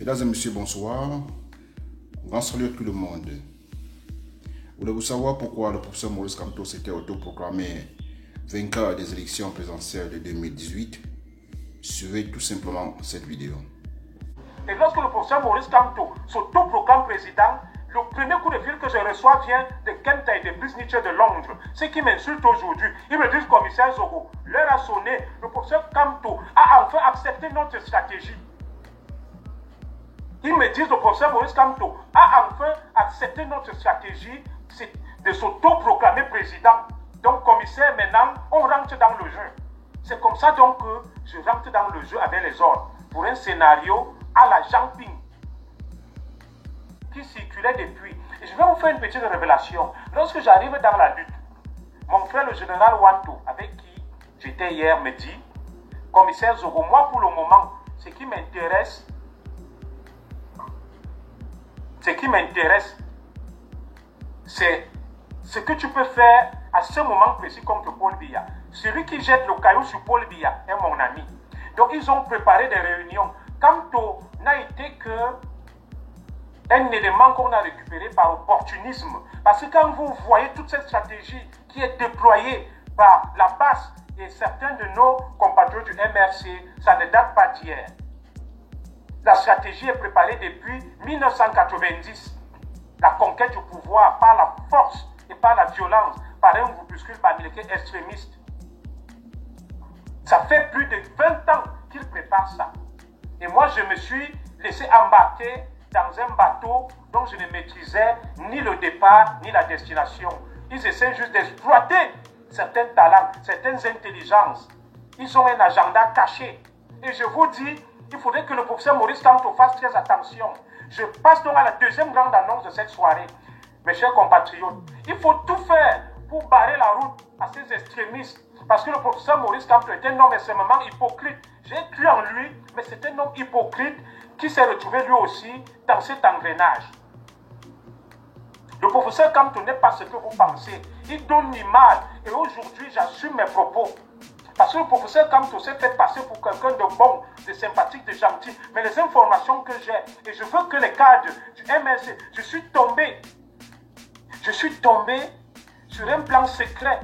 Mesdames et messieurs, bonsoir. Grand salut à tout le monde. Voulez-vous savoir pourquoi le professeur Maurice Kamto s'était autoproclamé vainqueur des élections présidentielles de 2018? Suivez tout simplement cette vidéo. Et lorsque le professeur Maurice Kamto s'autoproclame président, le premier coup de fil que je reçois vient de Kent et de Bruce Nietzsche de Londres. Ceux qui m'insultent aujourd'hui, ils me disent, commissaire Zogo, l'heure a sonné, le professeur Kamto a enfin accepté notre stratégie. Ils me disent, le professeur Maurice Kamto a enfin accepté notre stratégie de s'autoproclamer président. Donc, commissaire, maintenant, on rentre dans le jeu. C'est comme ça donc que je rentre dans le jeu avec les ordres pour un scénario à la Jean Ping qui circulait depuis. Et je vais vous faire une petite révélation. Lorsque j'arrive dans la lutte, mon frère le général Wanto, avec qui j'étais hier, me dit, commissaire Zogo, moi pour le moment, ce qui m'intéresse, c'est ce que tu peux faire à ce moment précis contre Paul Biya. Celui qui jette le caillou sur Paul Biya est mon ami. Donc ils ont préparé des réunions. Kamto n'a été que un élément qu'on a récupéré par opportunisme. Parce que quand vous voyez toute cette stratégie qui est déployée par la base et certains de nos compatriotes du MRC, ça ne date pas d'hier. La stratégie est préparée depuis 1990. La conquête du pouvoir par la force et par la violence, par un groupuscule bamileke extrémiste. Ça fait plus de 20 ans qu'ils préparent ça. Et moi, je me suis laissé embarquer dans un bateau dont je ne maîtrisais ni le départ, ni la destination. Ils essaient juste d'exploiter certains talents, certaines intelligences. Ils ont un agenda caché. Et je vous dis, il faudrait que le professeur Maurice Kamto fasse très attention. Je passe donc à la deuxième grande annonce de cette soirée. Mes chers compatriotes, il faut tout faire pour barrer la route à ces extrémistes. Parce que le professeur Maurice Kamto est un homme extrêmement hypocrite. J'ai cru en lui, mais c'est un homme hypocrite qui s'est retrouvé lui aussi dans cet engrenage. Le professeur Kamto n'est pas ce que vous pensez. Il donne l'image. Et aujourd'hui, j'assume mes propos. Parce que le professeur Kamto s'est fait passer pour quelqu'un de bon, de sympathique, de gentil. Mais les informations que j'ai, et je veux que les cadres du MRC, je suis tombé sur un plan secret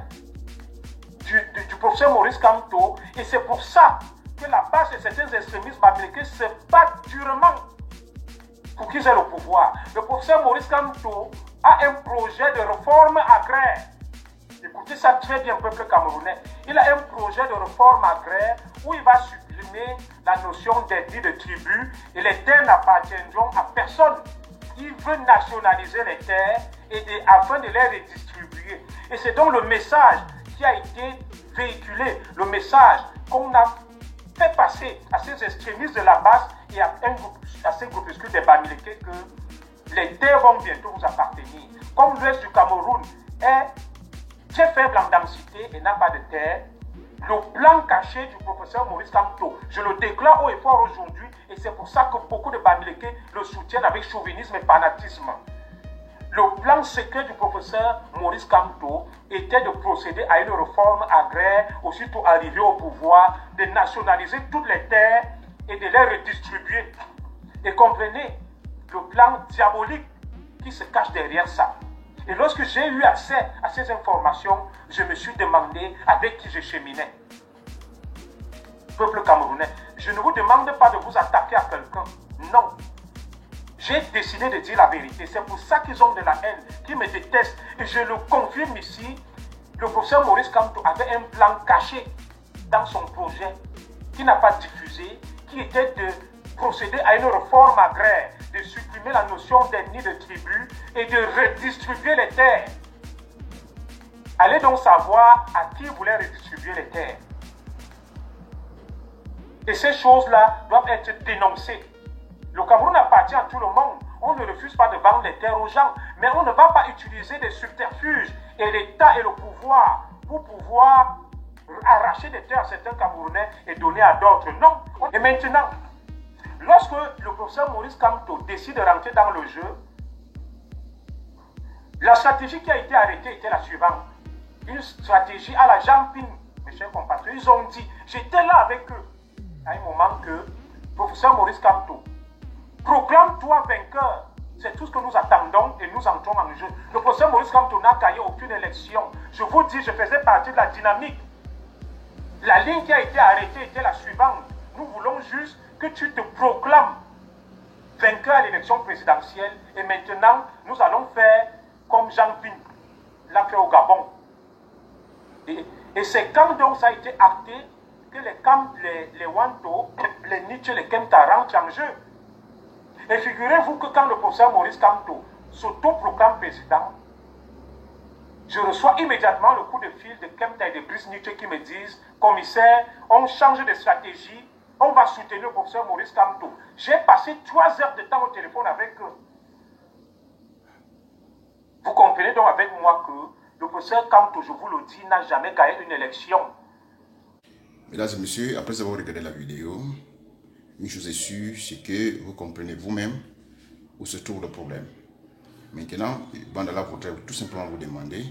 du professeur Maurice Kamto. Et c'est pour ça que la base de certains extrémistes bamileke se battent durement pour qu'ils aient le pouvoir. Le professeur Maurice Kamto a un projet de réforme agraire. Écoutez ça très bien, peuple camerounais. Il a un projet de réforme agraire où il va supprimer la notion d'ethnie de tribu et les terres n'appartiendront à personne. Il veut nationaliser les terres afin de les redistribuer. Et c'est donc le message qui a été véhiculé, le message qu'on a fait passer à ces extrémistes de la base et à ces groupuscules des bamileke que les terres vont bientôt vous appartenir. Comme l'ouest du Cameroun est très faible en densité et n'a pas de terre, le plan caché du professeur Maurice Kamto, je le déclare haut et fort aujourd'hui, et c'est pour ça que beaucoup de bamileke le soutiennent avec chauvinisme et fanatisme. Le plan secret du professeur Maurice Kamto était de procéder à une réforme agraire, aussitôt arrivé au pouvoir, de nationaliser toutes les terres et de les redistribuer. Et comprenez le plan diabolique qui se cache derrière ça. Et lorsque j'ai eu accès à ces informations, je me suis demandé avec qui je cheminais. Peuple camerounais, je ne vous demande pas de vous attaquer à quelqu'un. Non. J'ai décidé de dire la vérité. C'est pour ça qu'ils ont de la haine, qu'ils me détestent. Et je le confirme ici, le professeur Maurice Kamto avait un plan caché dans son projet, qui n'a pas diffusé, qui était de procéder à une réforme agraire, de supprimer la notion d'ethnie de tribu et de redistribuer les terres. Allez donc savoir à qui voulait redistribuer les terres. Et ces choses-là doivent être dénoncées. Le Cameroun appartient à tout le monde. On ne refuse pas de vendre les terres aux gens, mais on ne va pas utiliser des subterfuges et l'État et le pouvoir pour pouvoir arracher des terres à certains Camerounais et donner à d'autres. Non. Et maintenant, lorsque le professeur Maurice Kamto décide de rentrer dans le jeu, la stratégie qui a été arrêtée était la suivante. Une stratégie à la Jean Ping, mes chers compatriotes. Ils ont dit, j'étais là avec eux, à un moment que le professeur Maurice Kamto tout ce que nous attendons et nous entrons en jeu. Le professeur Maurice Kamto n'a gagné aucune élection. Je vous dis, je faisais partie de la dynamique. La ligne qui a été arrêtée était la suivante. Nous voulons juste que tu te proclames vainqueur à l'élection présidentielle et maintenant, nous allons faire comme Jean Ping l'a fait au Gabon. Et c'est quand donc ça a été acté que les Wanto, les Nietzsche, les Kemta rentrent en jeu. Et figurez-vous que quand le professeur Maurice Kamto s'auto-proclame président, je reçois immédiatement le coup de fil de Kemta et de Brice Nietzsche qui me disent « Commissaire, on change de stratégie, on va soutenir le professeur Maurice Kamto. » J'ai passé 3 heures de temps au téléphone avec eux. Vous comprenez donc avec moi que le professeur Kamto, je vous le dis, n'a jamais gagné une élection. Mesdames et messieurs, après avoir regardé la vidéo, une chose est sûre, c'est que vous comprenez vous-même où se trouve le problème. Maintenant, Bandala voudrait tout simplement vous demander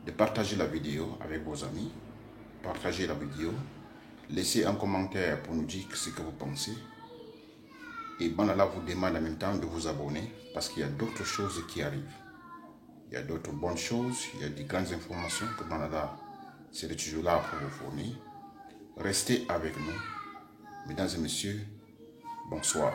de partager la vidéo avec vos amis, partager la vidéo, laissez un commentaire pour nous dire ce que vous pensez. Et Bandala vous demande en même temps de vous abonner parce qu'il y a d'autres choses qui arrivent. Il y a d'autres bonnes choses, il y a des grandes informations que Bandala c'est toujours là pour vous fournir. Restez avec nous. Mesdames et messieurs, bonsoir.